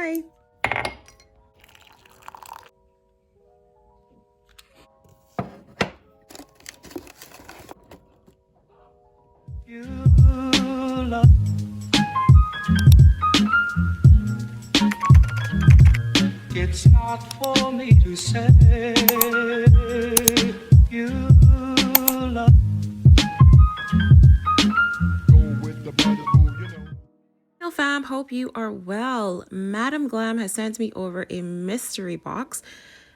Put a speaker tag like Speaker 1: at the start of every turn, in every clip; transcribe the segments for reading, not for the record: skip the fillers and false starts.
Speaker 1: Bye. You love. It's not for me to say you love. Hello fam, hope you are well. Madam Glam has sent me over a mystery box,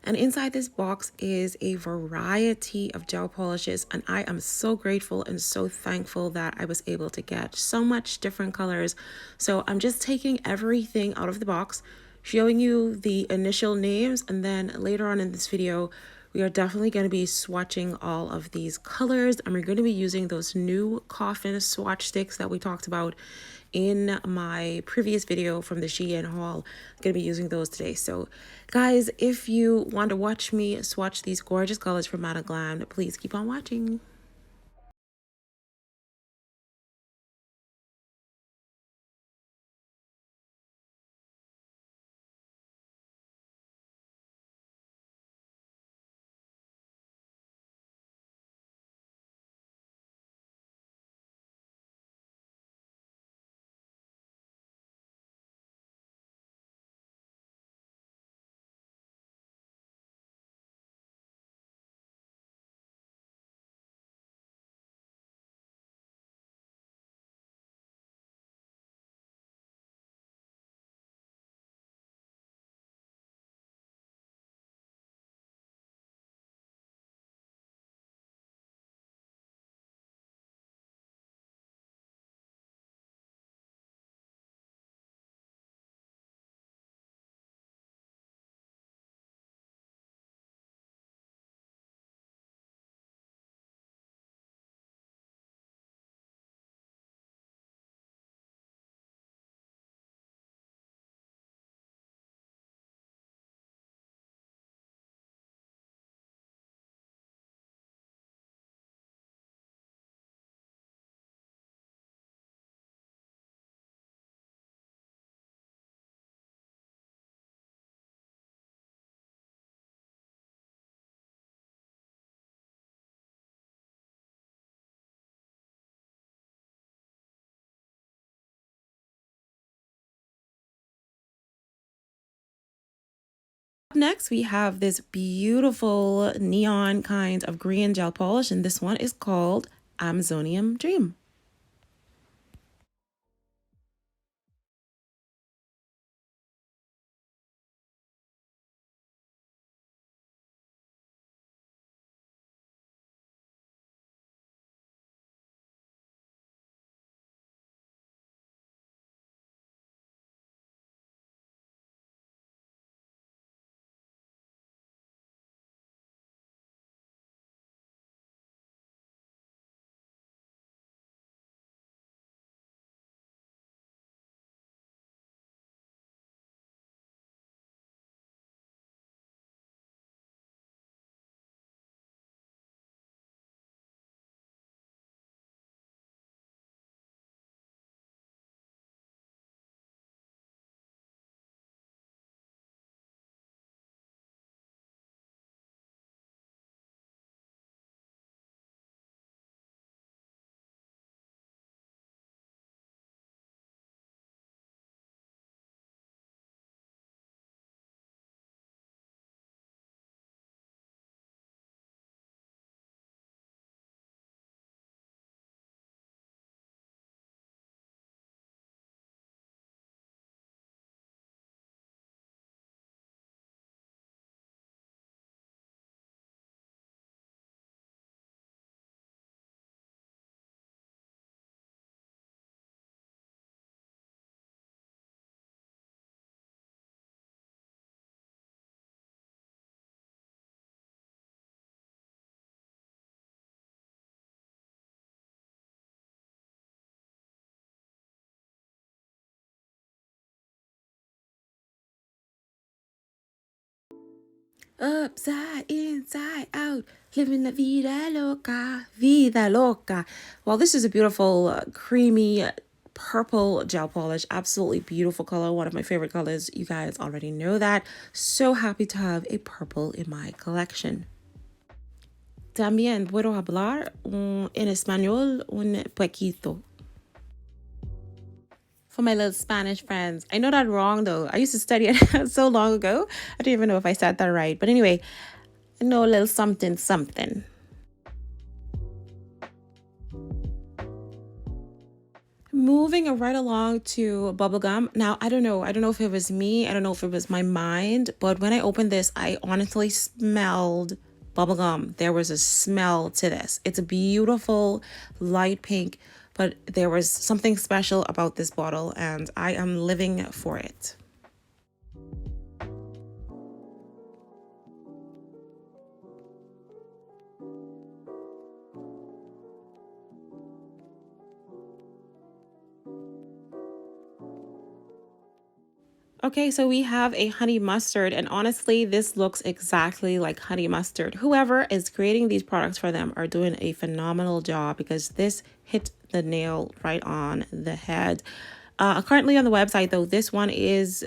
Speaker 1: and inside this box is a variety of gel polishes, and I am so grateful and so thankful that I was able to get so much different colors. So I'm just taking everything out of the box, showing you the initial names, and then later on in this video we are definitely going to be swatching all of these colors, and we're going to be using those new coffin swatch sticks that we talked about in my previous video from the Shein haul. I'm going to be using those today. So guys, if you want to watch me swatch these gorgeous colors from Madam Glam, please keep on watching. Next, we have this beautiful neon kind of green gel polish, and this one is called Amazonian Dream. Upside, inside out, living la vida loca, vida loca. Well, this is a beautiful, creamy purple gel polish. Absolutely beautiful color. One of my favorite colors. You guys already know that. So happy to have a purple in my collection. También puedo hablar en español un poquito. For my little Spanish friends. I know that wrong though. I used to study it so long ago. I don't even know if I said that right. But anyway, I know a little something something. Moving right along to bubblegum. Now, I don't know. I don't know if it was me. I don't know if it was my mind. But when I opened this, I honestly smelled bubblegum. There was a smell to this. It's a beautiful light pink, but there was something special about this bottle, and I am living for it. Okay, so we have a honey mustard, and honestly, this looks exactly like honey mustard. Whoever is creating these products for them are doing a phenomenal job because this hit the nail right on the head. Currently on the website, though, this one is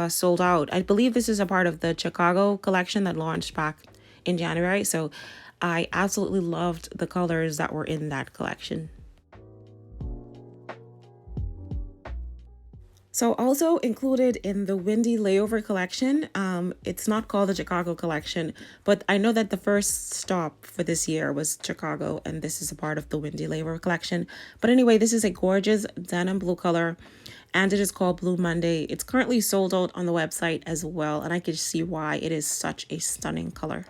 Speaker 1: sold out. I believe this is a part of the Chicago collection that launched back in January. So I absolutely loved the colors that were in that collection. So also included in the Windy Layover collection, it's not called the Chicago collection, but I know that the first stop for this year was Chicago, and this is a part of the Windy Layover collection. But anyway, this is a gorgeous denim blue color, and it is called Blue Monday. It's currently sold out on the website as well, and I can see why it is such a stunning color.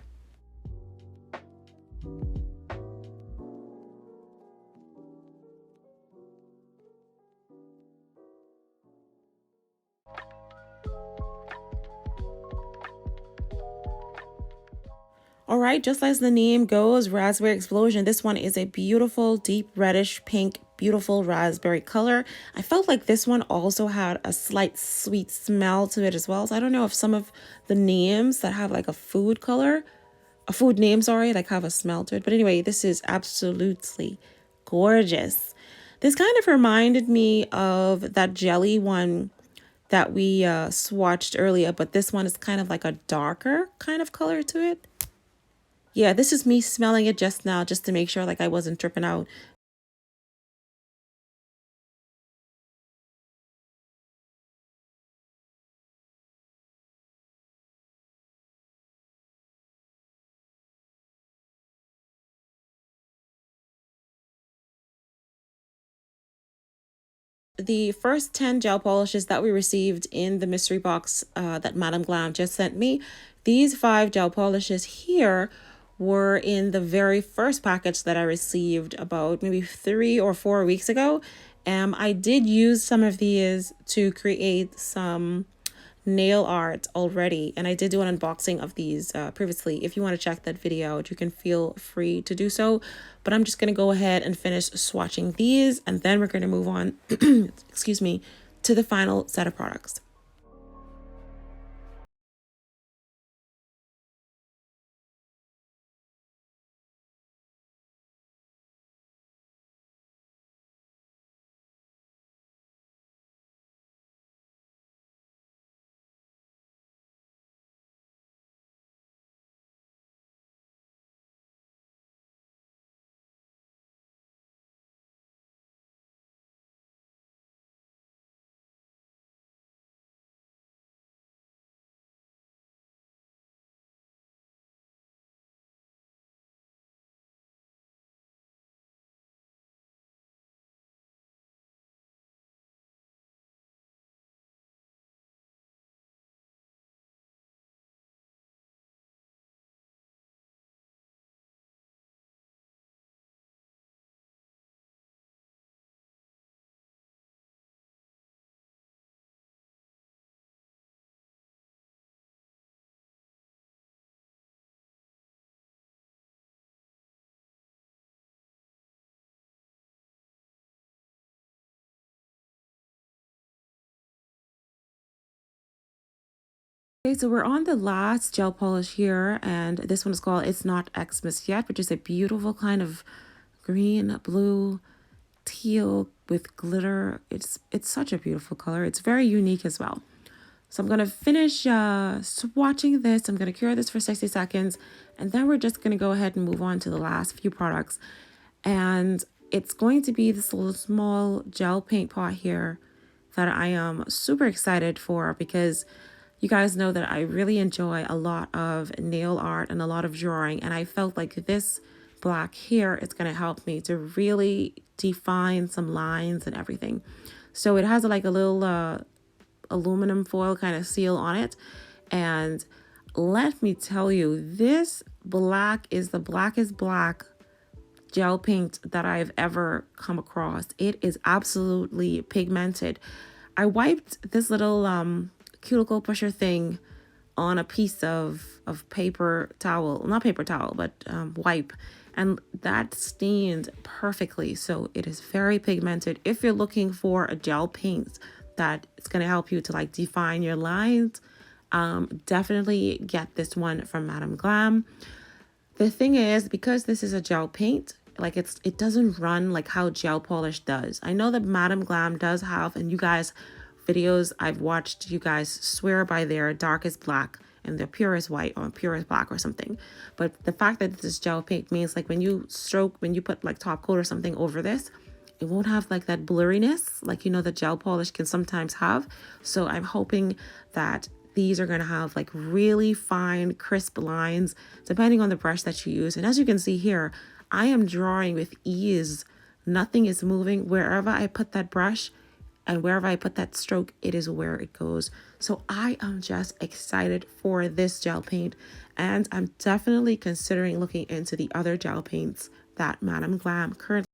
Speaker 1: All right, just as the name goes, Raspberry Explosion. This one is a beautiful, deep reddish pink, beautiful raspberry color. I felt like this one also had a slight sweet smell to it as well. So I don't know if some of the names that have like a food color, a food name, sorry, like have a smell to it. But anyway, this is absolutely gorgeous. This kind of reminded me of that jelly one that we swatched earlier, but this one is kind of like a darker kind of color to it. Yeah, this is me smelling it just now, just to make sure like I wasn't tripping out. The first 10 gel polishes that we received in the mystery box that Madam Glam just sent me, these 5 gel polishes here were in the very first package that I received about maybe 3 or 4 weeks ago. I did use some of these to create some nail art already, and I did do an unboxing of these previously. If you want to check that video out, you can feel free to do so, but I'm just going to go ahead and finish swatching these, and then we're going to move on excuse me, to the final set of products. Okay, so we're on the last gel polish here, and this one is called It's Not Xmas Yet, which is a beautiful kind of green, blue, teal with glitter. It's such a beautiful color. It's very unique as well. So I'm going to finish swatching this. I'm going to cure this for 60 seconds. And then we're just going to go ahead and move on to the last few products. And it's going to be this little small gel paint pot here that I am super excited for, because you guys know that I really enjoy a lot of nail art and a lot of drawing. And I felt like this black here is going to help me to really define some lines and everything. So it has like a little aluminum foil kind of seal on it. And let me tell you, this black is the blackest black gel paint that I've ever come across. It is absolutely pigmented. I wiped this little cuticle pusher thing on a piece of paper towel, not paper towel, but wipe, and that stained perfectly. So it is very pigmented. If you're looking for a gel paint that is going to help you to like define your lines, definitely get this one from Madam Glam. The thing is, because this is a gel paint, like it doesn't run like how gel polish does. I know that Madam Glam does have, and you guys videos I've watched, you guys swear by their darkest black and their purest white or purest black or something. But the fact that this is gel paint means like when you put like top coat or something over this, it won't have like that blurriness like, you know, the gel polish can sometimes have. So I'm hoping that these are going to have like really fine, crisp lines depending on the brush that you use. And as you can see here, I am drawing with ease. Nothing is moving. Wherever I put that brush and wherever I put that stroke, it is where it goes. So I am just excited for this gel paint. And I'm definitely considering looking into the other gel paints that Madam Glam currently.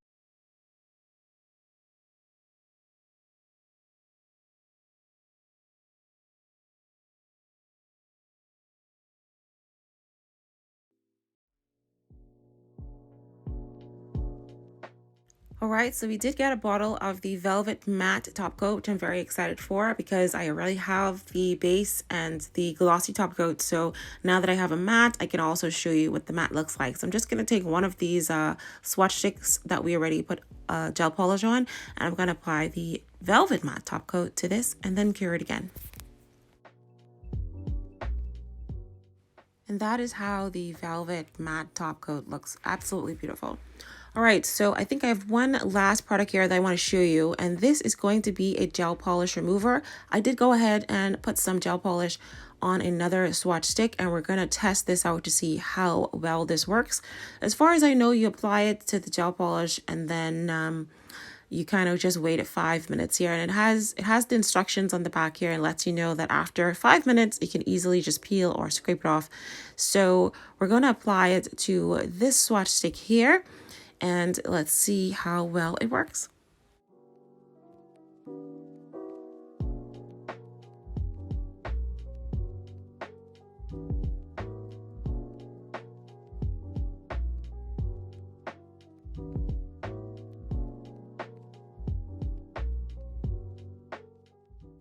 Speaker 1: All right, so we did get a bottle of the Velvet Matte Top Coat, which I'm very excited for because I already have the base and the glossy top coat. So now that I have a matte, I can also show you what the matte looks like. So I'm just going to take one of these swatch sticks that we already put gel polish on, and I'm going to apply the Velvet Matte Top Coat to this and then cure it again. And that is how the Velvet Matte Top Coat looks. Absolutely beautiful. All right, so I think I have one last product here that I want to show you, and this is going to be a gel polish remover. I did go ahead and put some gel polish on another swatch stick, and we're going to test this out to see how well this works. As far as I know, you apply it to the gel polish and then you kind of just wait 5 minutes here, and it has the instructions on the back here and lets you know that after 5 minutes you can easily just peel or scrape it off. So we're going to apply it to this swatch stick here, and let's see how well it works.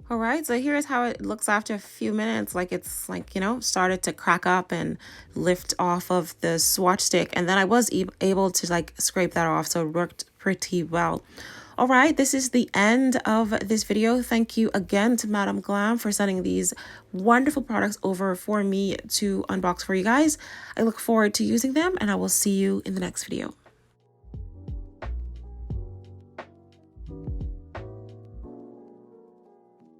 Speaker 1: All right, so here's how it looks after a few minutes. Like it's like, you know, started to crack up and lift off of the swatch stick. And then I was able to like scrape that off. So it worked pretty well. All right, this is the end of this video. Thank you again to Madam Glam for sending these wonderful products over for me to unbox for you guys. I look forward to using them, and I will see you in the next video.